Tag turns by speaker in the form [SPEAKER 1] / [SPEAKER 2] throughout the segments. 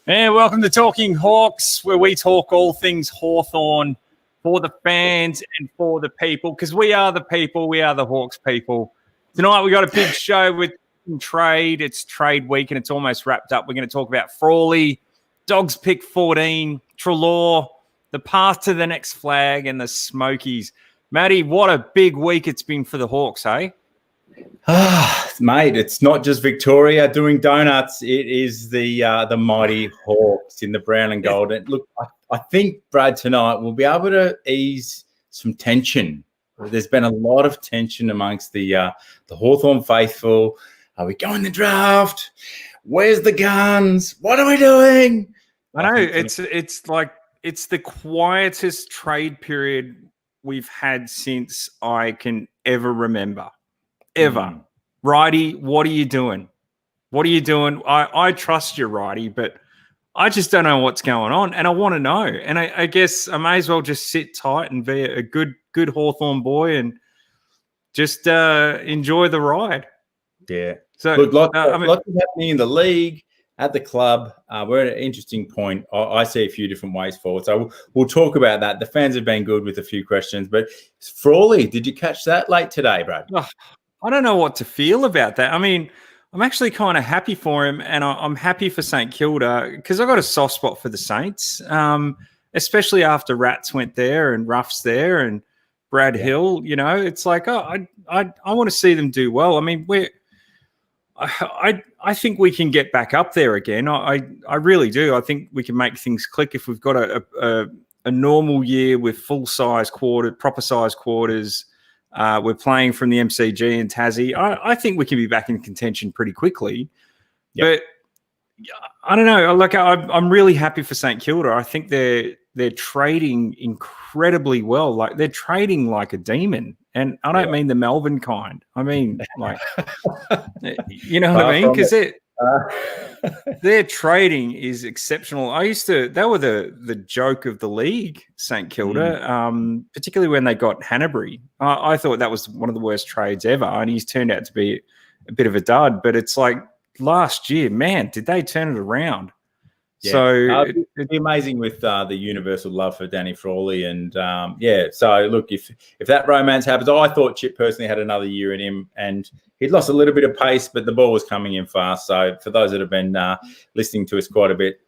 [SPEAKER 1] And welcome to Talking Hawks, where we talk all things Hawthorn for the fans and for the people, because we are the people, we are the Hawks people. Tonight we got a big show with trade. It's trade week and it's almost wrapped up. We're going to talk about Frawley, Dogs pick 14, Treloar, the path to the next flag, and the Smokies. Matty, what a big week it's been for the Hawks, eh?
[SPEAKER 2] Mate, it's not just Victoria doing donuts. It is the mighty Hawks in the brown and gold. And look, I think, Brad, tonight we'll be able to ease some tension. There's been a lot of tension amongst the Hawthorn faithful. Are we going to draft? Where's the guns? What are we doing?
[SPEAKER 1] I know it's like it's the quietest trade period we've had since I can ever remember. Ever. Righty, what are you doing? What are you doing? I trust you, Righty, but I just don't know what's going on, and I want to know. And I guess I may as well just sit tight and be a good Hawthorn boy and just enjoy the ride.
[SPEAKER 2] Yeah. So look, lots happening in the league, at the club. We're at an interesting point. I see a few different ways forward. So we'll talk about that. The fans have been good with a few questions, but Frawley, did you catch that late today, Brad?
[SPEAKER 1] I don't know what to feel about that. I mean, I'm actually kind of happy for him, and I'm happy for St Kilda because I got a soft spot for the Saints, especially after Rats went there and Ruff's there and Brad Hill. You know, it's like, I want to see them do well. I mean, I think we can get back up there again. I really do. I think we can make things click if we've got a normal year with full-size proper size quarters. We're playing from the MCG and Tassie. I think we can be back in contention pretty quickly. Yep. But I don't know. Like I'm really happy for St Kilda. I think they're trading incredibly well. Like they're trading like a demon. And I don't mean the Melbourne kind. I mean, like, you know what I mean? Because their trading is exceptional. They were the joke of the league, St Kilda, particularly when they got Hanbury. I thought that was one of the worst trades ever, and he's turned out to be a bit of a dud. But it's like last year, man, did they turn it around?
[SPEAKER 2] Yeah.
[SPEAKER 1] So
[SPEAKER 2] it'd be amazing with the universal love for Danny Frawley. And, so, look, if that romance happens, I thought Chip personally had another year in him, and he'd lost a little bit of pace, but the ball was coming in fast. So for those that have been listening to us quite a bit,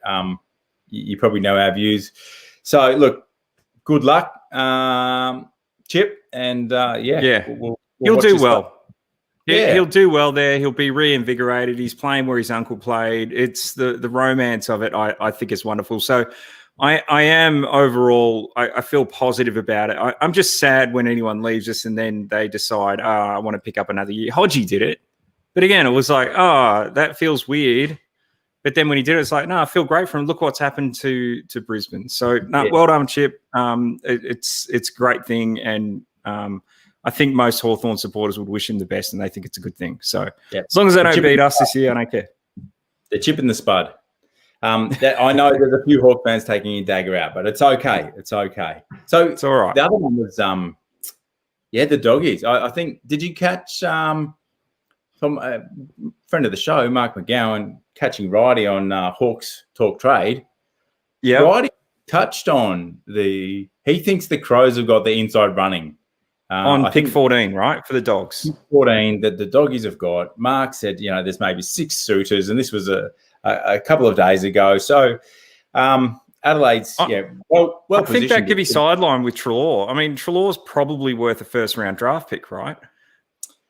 [SPEAKER 2] you probably know our views. So, look, good luck, Chip. And,
[SPEAKER 1] he'll do well. Yeah, he'll do well there. He'll be reinvigorated. He's playing where his uncle played. It's the romance of it, I think, is wonderful. So I am overall, I feel positive about it. I'm just sad when anyone leaves us and then they decide, I want to pick up another year. Hodgie did it. But again, it was like, that feels weird. But then when he did it, it's like, no, I feel great for him. Look what's happened to Brisbane. So, well done, Chip. It's a great thing. And I think most Hawthorn supporters would wish him the best, and they think it's a good thing. So as long as they don't beat us this year, I don't care.
[SPEAKER 2] They're chipping the spud. I know there's a few Hawk fans taking your dagger out, but it's okay. It's okay. So
[SPEAKER 1] it's all right.
[SPEAKER 2] The other one was, the doggies. I think, did you catch from a friend of the show, Marc McGowan, catching Righty on Hawks Talk Trade?
[SPEAKER 1] Yeah.
[SPEAKER 2] Righty touched on he thinks the Crows have got the inside running.
[SPEAKER 1] On pick 14, right, for the Dogs.
[SPEAKER 2] Pick 14 that the Doggies have got. Marc said, there's maybe 6 suitors, and this was a couple of days ago. So Adelaide's, well.
[SPEAKER 1] I think that could be sidelined with Treloar. I mean, Treloar's probably worth a first-round draft pick, right?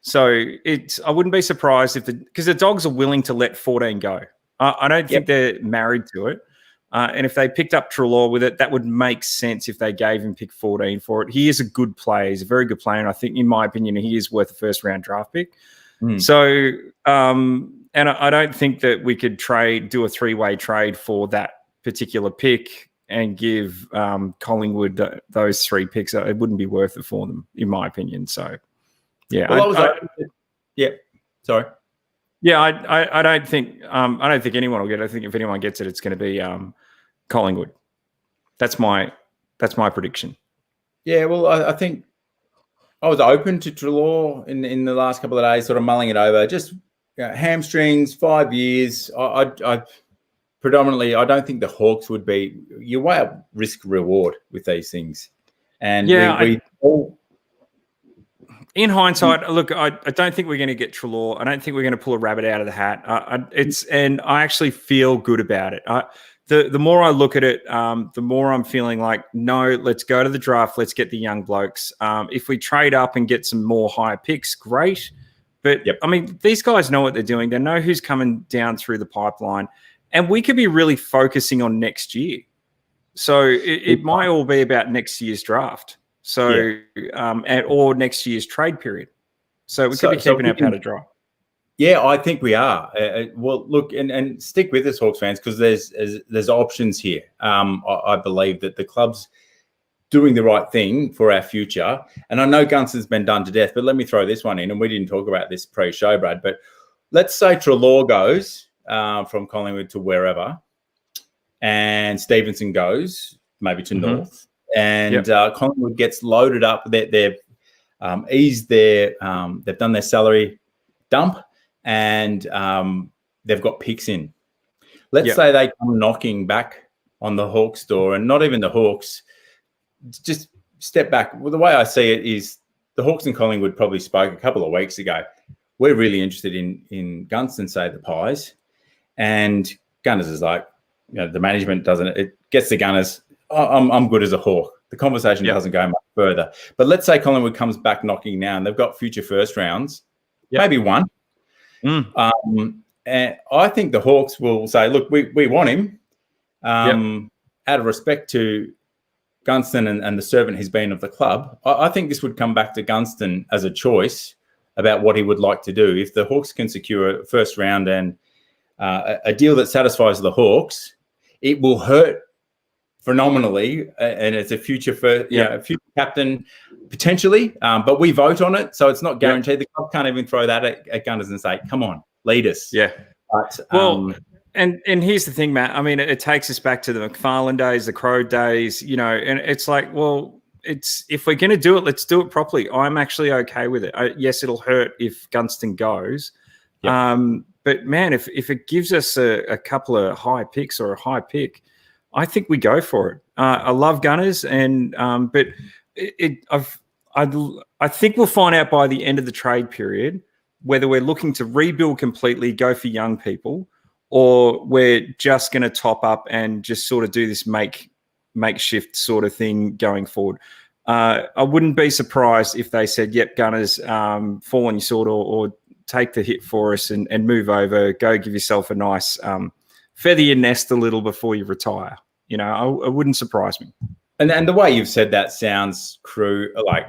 [SPEAKER 1] So I wouldn't be surprised because the Dogs are willing to let 14 go. I don't think they're married to it. And if they picked up Treloar with it, that would make sense if they gave him pick 14 for it. He is a good player. He's a very good player. And I think, in my opinion, he is worth a first-round draft pick. So, and I don't think that we could do a 3-way trade for that particular pick and give Collingwood those 3 picks. It wouldn't be worth it for them, in my opinion. So, yeah.
[SPEAKER 2] Sorry.
[SPEAKER 1] Yeah, I don't think anyone will get it. I think if anyone gets it, it's going to be Collingwood. That's my prediction.
[SPEAKER 2] Yeah, well, I think I was open to Treloar in the last couple of days, sort of mulling it over. Just hamstrings, 5 years. predominantly, I don't think the Hawks would be. You weigh up risk reward with these things, and we all.
[SPEAKER 1] In hindsight, look, I don't think we're going to get Treloar. I don't think we're going to pull a rabbit out of the hat. And I actually feel good about it. The more I look at it, the more I'm feeling like, no, let's go to the draft. Let's get the young blokes. If we trade up and get some more higher picks, great. But, I mean, these guys know what they're doing. They know who's coming down through the pipeline. And we could be really focusing on next year. So it might all be about next year's draft. So, or next year's trade period. So we could be keeping our powder dry.
[SPEAKER 2] Yeah, I think we are. Well, look, and stick with us, Hawks fans, because there's options here. I believe that the club's doing the right thing for our future. And I know Gunston's been done to death, but let me throw this one in. And we didn't talk about this pre-show, Brad, but let's say Treloar goes from Collingwood to wherever, and Stephenson goes maybe to North, and Collingwood gets loaded up. They've eased their, they've done their salary dump, and they've got picks in. Let's say they come knocking back on the Hawks door, and not even the Hawks. Just step back. Well, the way I see it is the Hawks and Collingwood probably spoke a couple of weeks ago. We're really interested in Gunston, say the Pies, and Gunners is like, the management doesn't. It gets the Gunners. I'm good as a Hawk. The conversation doesn't go much further. But let's say Collingwood comes back knocking now, and they've got future first rounds, maybe one. And I think the Hawks will say, look, we want him. Out of respect to Gunston and the servant he's been of the club, I think this would come back to Gunston as a choice about what he would like to do. If the Hawks can secure a first round and a deal that satisfies the Hawks, it will hurt phenomenally, and it's a future future captain potentially, but we vote on it, so it's not guaranteed. The club can't even throw that at Gunners and say, come on, lead us. But,
[SPEAKER 1] And here's the thing, Matt. I mean, it takes us back to the McFarlane days, the Crow days, and it's like, well, if we're going to do it, let's do it properly. I'm actually okay with it. Yes, it'll hurt if Gunston goes. But, man, if it gives us a couple of high picks or a high pick, I think we go for it. I love Gunners, but I think we'll find out by the end of the trade period whether we're looking to rebuild completely, go for young people, or we're just going to top up and just sort of do this makeshift sort of thing going forward. I wouldn't be surprised if they said, yep, Gunners, fall on your sword or take the hit for us and move over, go give yourself a nice feather your nest a little before you retire. It wouldn't surprise me.
[SPEAKER 2] And the way you've said that sounds cruel. Like,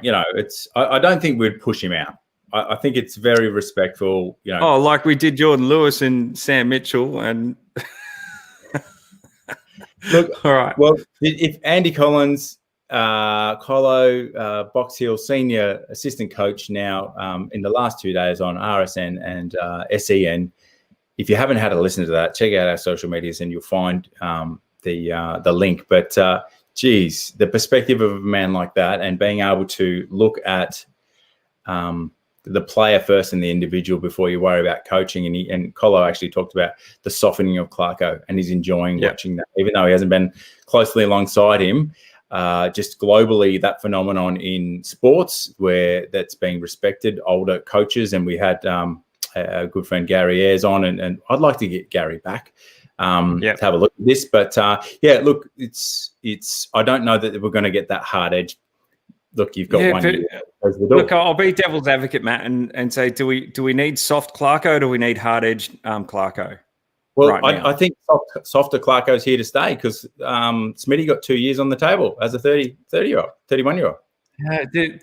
[SPEAKER 2] I don't think we'd push him out. I think it's very respectful,
[SPEAKER 1] Oh, like we did Jordan Lewis and Sam Mitchell, and
[SPEAKER 2] look,
[SPEAKER 1] all right.
[SPEAKER 2] Well, if Andy Collins, Colo, Box Hill, senior assistant coach now, in the last 2 days on RSN and SEN, if you haven't had a listen to that, check out our social medias and you'll find the link. But geez, the perspective of a man like that and being able to look at the player first and the individual before you worry about coaching. And Colo actually talked about the softening of Clarko, and he's enjoying watching that, even though he hasn't been closely alongside him. Just globally, that phenomenon in sports where that's being respected, older coaches. And we had a good friend Gary Ayres on, and I'd like to get Gary back to have a look at this. But look, it's I don't know that we're going to get that hard edge. Look, you've got one year.
[SPEAKER 1] Look, I'll be devil's advocate, Matt, and say, do we need soft Clarko or do we need hard edged Clarko?
[SPEAKER 2] Well,
[SPEAKER 1] right
[SPEAKER 2] I think softer Clarko's here to stay because Smitty got 2 years on the table as a 31-year-old.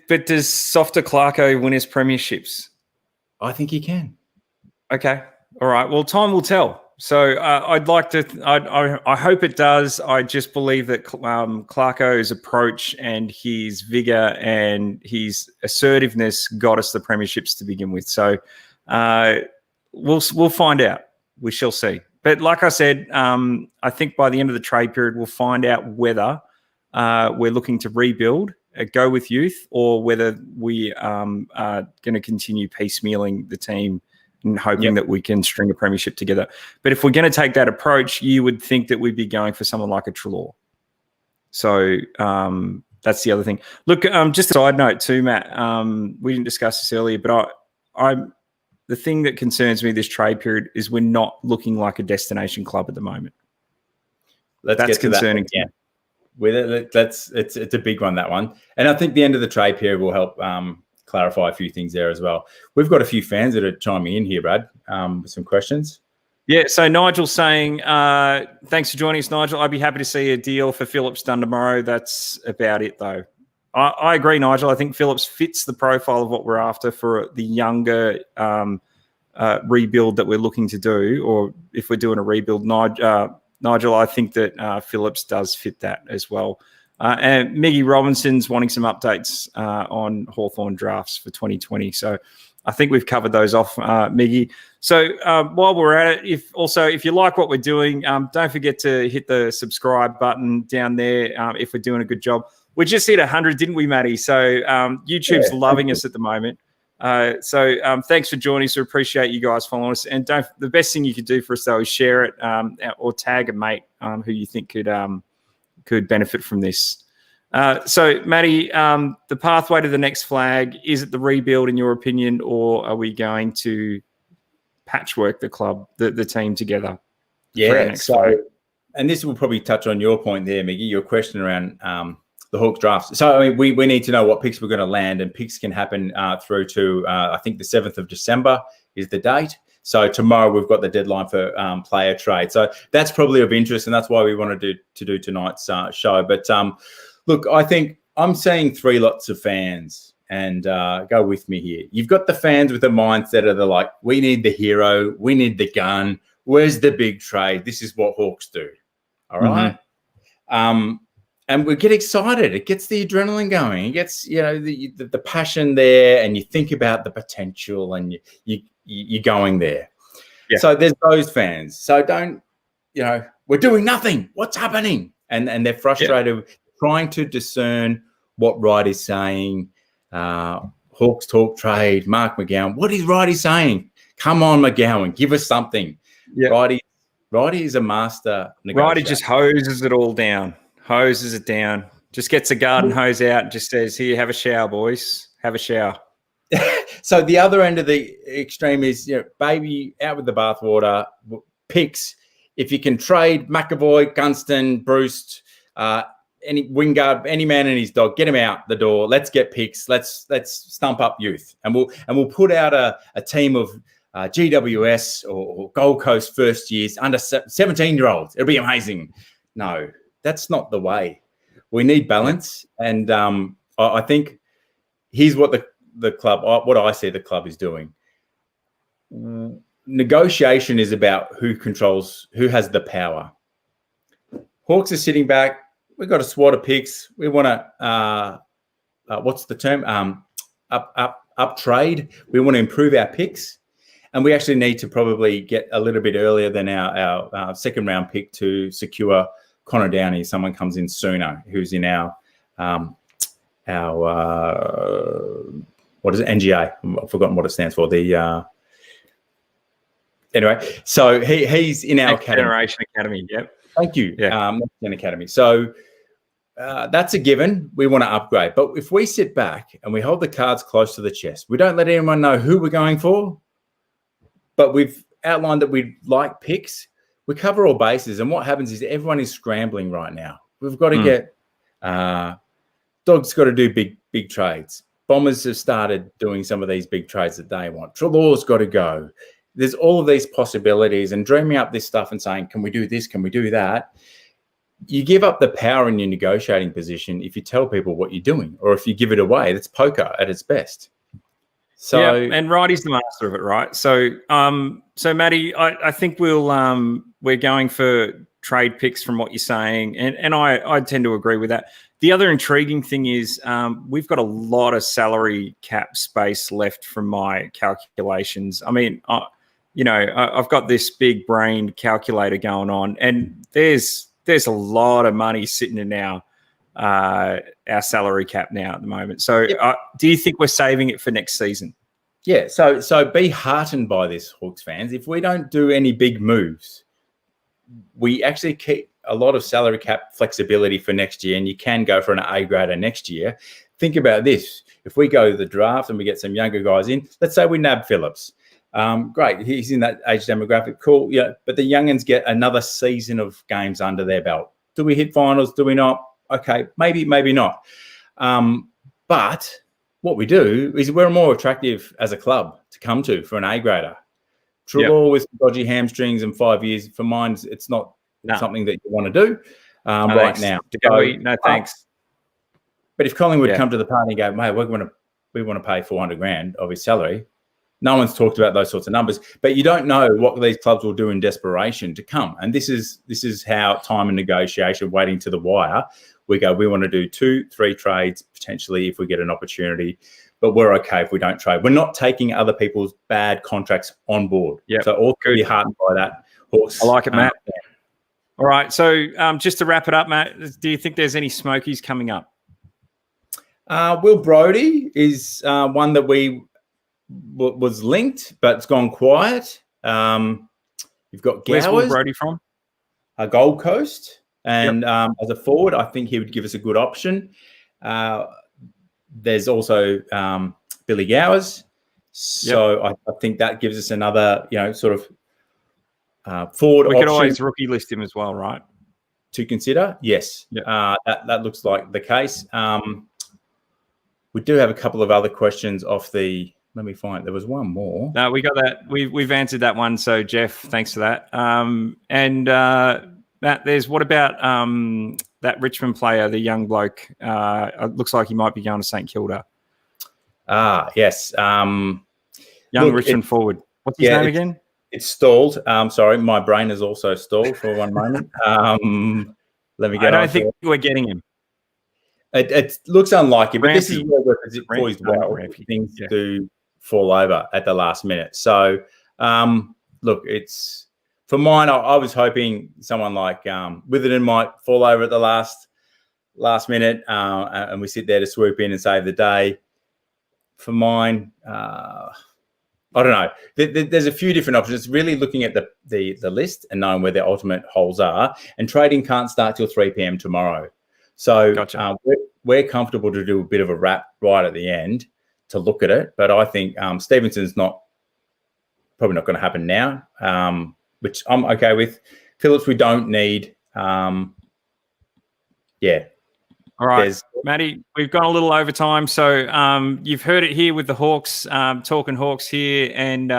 [SPEAKER 1] But does softer Clarko win his premierships?
[SPEAKER 2] I think he can.
[SPEAKER 1] Okay. All right. Well, time will tell. So I'd like to. I hope it does. I just believe that Clarko's approach and his vigor and his assertiveness got us the premierships to begin with. So we'll find out. We shall see. But like I said, I think by the end of the trade period, we'll find out whether we're looking to rebuild, go with youth, or whether we are going to continue piecemealing the team and hoping that we can string a premiership together. But if we're going to take that approach, you would think that we'd be going for someone like a Treloar. So that's the other thing. Look, just a side note too, Matt. We didn't discuss this earlier, but the thing that concerns me this trade period is we're not looking like a destination club at the moment. That's concerning.
[SPEAKER 2] Yeah, with it, it's a big one, that one. And I think the end of the trade period will help clarify a few things there as well. We've got a few fans that are chiming in here, Brad, with some questions.
[SPEAKER 1] Yeah, so Nigel's saying, thanks for joining us, Nigel. I'd be happy to see a deal for Phillips done tomorrow. That's about it, though. I agree, Nigel. I think Phillips fits the profile of what we're after for the younger rebuild that we're looking to do, or if we're doing a rebuild, Nigel, I think that Phillips does fit that as well. And Miggy Robinson's wanting some updates on Hawthorn drafts for 2020. So I think we've covered those off, Miggy. So while we're at it, if you like what we're doing, don't forget to hit the subscribe button down there if we're doing a good job. We just hit 100, didn't we, Matty? So YouTube's loving us at the moment. So thanks for joining us. We appreciate you guys following us. And the best thing you could do for us, though, is share it or tag a mate who you think could benefit from this. So, Matty, the pathway to the next flag, is it the rebuild, in your opinion, or are we going to patchwork the club, the team together?
[SPEAKER 2] Yeah, and this will probably touch on your point there, Miggy, your question around the Hawks draft. So, I mean, we need to know what picks we're going to land, and picks can happen through to, I think, the 7th of December is the date. So tomorrow we've got the deadline for player trade. So that's probably of interest, and that's why we wanted to do tonight's show. But look, I think I'm seeing three lots of fans, and go with me here. You've got the fans with the mindset of like, we need the hero, we need the gun. Where's the big trade? This is what Hawks do. All right. And we get excited. It gets the adrenaline going. It gets, the passion there, and you think about the potential, and you're going there. Yeah. So there's those fans. So don't, we're doing nothing. What's happening? And they're frustrated, trying to discern what Wright is saying. Hawks talk trade, Marc McGowan. What is Wright saying? Come on, McGowan, give us something. Yeah. Wright is a master negotiator.
[SPEAKER 1] Wright just hoses it all down. Hoses it down. Just gets a garden hose out and just says, here, have a shower, boys. Have a shower.
[SPEAKER 2] So the other end of the extreme is, baby out with the bathwater, picks. If you can trade McAvoy, Gunston, Bruce, any Wingard, any man and his dog, get him out the door. Let's get picks. Let's stump up youth, and we'll put out a team of GWS or Gold Coast first years under 17-year-olds. It'll be amazing. No, that's not the way. We need balance, and I think here's what the club, what I see the club is doing. Negotiation is about who has the power. Hawks are sitting back. We've got a swat of picks. We want to, what's the term? Up trade. We want to improve our picks. And we actually need to probably get a little bit earlier than our second round pick to secure Connor Downey. Someone comes in sooner who's in our what is it? NGA. I've forgotten what it stands for. Anyway, so he's in our
[SPEAKER 1] Generation Academy. Yep.
[SPEAKER 2] Thank you. Yeah. Academy. So that's a given. We want to upgrade. But if we sit back and we hold the cards close to the chest, we don't let anyone know who we're going for, but we've outlined that we like picks, we cover all bases. And what happens is everyone is scrambling right now. We've got to get Dog's got to do big trades. Bombers have started doing some of these big trades that they want. Treloar's got to go. There's all of these possibilities, and dreaming up this stuff and saying, can we do this? Can we do that? You give up the power in your negotiating position if you tell people what you're doing, or if you give it away. That's poker at its best. So,
[SPEAKER 1] yeah, and Wrighty's the master of it, right? So, Matty, I think we're going for trade picks from what you're saying, and I tend to agree with that. The other intriguing thing is we've got a lot of salary cap space left from my calculations. I mean, I've got this big brain calculator going on, and there's a lot of money sitting in our salary cap now at the moment. So do you think we're saving it for next season?
[SPEAKER 2] Yeah, so be heartened by this, Hawks fans. If we don't do any big moves, we actually keep a lot of salary cap flexibility for next year, and you can go for an A grader next year. Think about this. If we go to the draft and we get some younger guys in, let's say we nab Phillips. Great, he's in that age demographic, cool. Yeah, but the youngins get another season of games under their belt. Do we hit finals? Do we not? Okay, maybe not. But what we do is we're more attractive as a club to come to for an A grader. Treloar with dodgy hamstrings and 5 years, for mine, it's not something that you want to do right now.
[SPEAKER 1] No, thanks.
[SPEAKER 2] But if Collingwood come to the party and go, mate, we want to pay 400 grand of his salary, no one's talked about those sorts of numbers. But you don't know what these clubs will do in desperation to come. And this is how time and negotiation, waiting to the wire, we go, we want to do 2-3 trades potentially if we get an opportunity. But we're okay if we don't trade. We're not taking other people's bad contracts on board.
[SPEAKER 1] Yeah.
[SPEAKER 2] So all be heartened by that, Hawks.
[SPEAKER 1] I like it, Matt. All right. So just to wrap it up, Matt, do you think there's any smokies coming up?
[SPEAKER 2] Will Brodie is one that was linked, but it's gone quiet. You've got Gowers.
[SPEAKER 1] Where's Will Brodie from?
[SPEAKER 2] Gold Coast. And as a forward, I think he would give us a good option. There's also Billy Gowers. So I think that gives us another, sort of forward option.
[SPEAKER 1] We could always rookie list him as well, right?
[SPEAKER 2] To consider, yes.
[SPEAKER 1] Yep.
[SPEAKER 2] That looks like the case. We do have a couple of other questions off the. Let me find. There was one more.
[SPEAKER 1] No, we got that. We've answered that one. So Jeff, thanks for that. And Matt, what about that Richmond player, the young bloke? It looks like he might be going to St Kilda.
[SPEAKER 2] Yes.
[SPEAKER 1] Young Richmond forward. What's his name again?
[SPEAKER 2] It's stalled. Sorry, my brain is also stalled for one moment. Let me get.
[SPEAKER 1] I don't think we're getting him.
[SPEAKER 2] It looks unlikely, but this is where we're poised well.
[SPEAKER 1] Rampy.
[SPEAKER 2] Things do fall over at the last minute. So, look, it's for mine. I was hoping someone like Witherden might fall over at the last minute, and we sit there to swoop in and save the day. For mine, I don't know. There's a few different options. It's really looking at the list and knowing where the ultimate holes are. And trading can't start till 3 p.m. tomorrow. So
[SPEAKER 1] gotcha.
[SPEAKER 2] We're comfortable to do a bit of a wrap right at the end to look at it. But I think Stephenson's probably not going to happen now, which I'm okay with. Phillips, we don't need.
[SPEAKER 1] All right, Matty, we've gone a little over time. So you've heard it here with the Hawks, talking Hawks here. And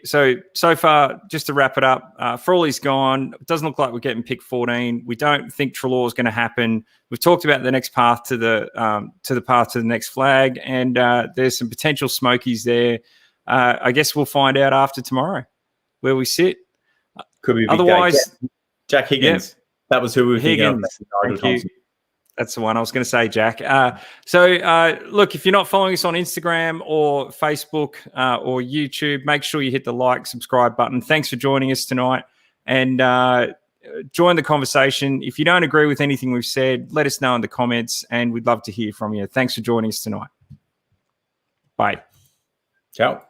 [SPEAKER 1] so far, just to wrap it up, Frawley's gone. It doesn't look like we're getting pick 14. We don't think Treloar is going to happen. We've talked about the next path to the path to the next flag. And there's some potential smokies there. I guess we'll find out after tomorrow where we sit.
[SPEAKER 2] Could be
[SPEAKER 1] otherwise
[SPEAKER 2] Jack Higgins. Yep. That was who we were thinking of.
[SPEAKER 1] Thank you. That's the one I was going to say, Jack. Look, if you're not following us on Instagram or Facebook or YouTube, make sure you hit the like, subscribe button. Thanks for joining us tonight, and join the conversation. If you don't agree with anything we've said, let us know in the comments, and we'd love to hear from you. Thanks for joining us tonight. Bye.
[SPEAKER 2] Ciao.